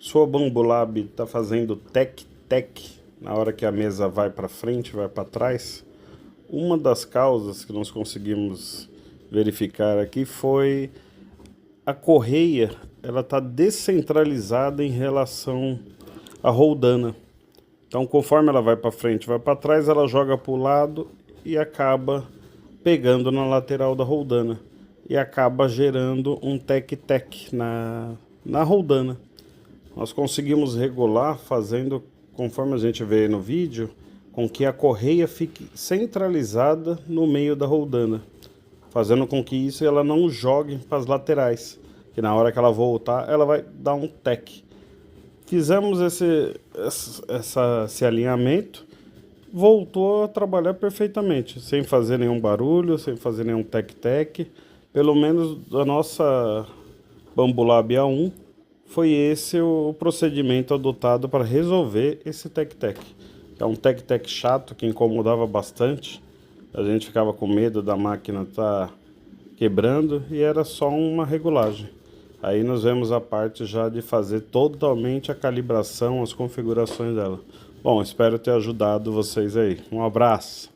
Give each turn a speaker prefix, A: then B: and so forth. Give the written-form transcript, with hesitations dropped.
A: Sua Bambolab está fazendo tec-tec na hora que a mesa vai para frente, vai para trás. Uma das causas que nós conseguimos verificar aqui foi a correia, ela está descentralizada em relação à roldana. Então, conforme ela vai para frente, vai para trás, ela joga para o lado e acaba pegando na lateral da roldana e acaba gerando um tec-tec na roldana. Nós conseguimos regular fazendo, conforme a gente vê aí no vídeo, com que a correia fique centralizada no meio da roldana, fazendo com que isso ela não jogue para as laterais, que na hora que ela voltar, ela vai dar um tec. Fizemos esse alinhamento, voltou a trabalhar perfeitamente, sem fazer nenhum barulho, sem fazer nenhum tec-tec. Pelo menos da nossa Bambolab A1, foi esse o procedimento adotado para resolver esse tec-tec. É um tec-tec chato que incomodava bastante. A gente ficava com medo da máquina estar quebrando e era só uma regulagem. Aí nós vemos a parte já de fazer totalmente a calibração, as configurações dela. Bom, espero ter ajudado vocês aí. Um abraço!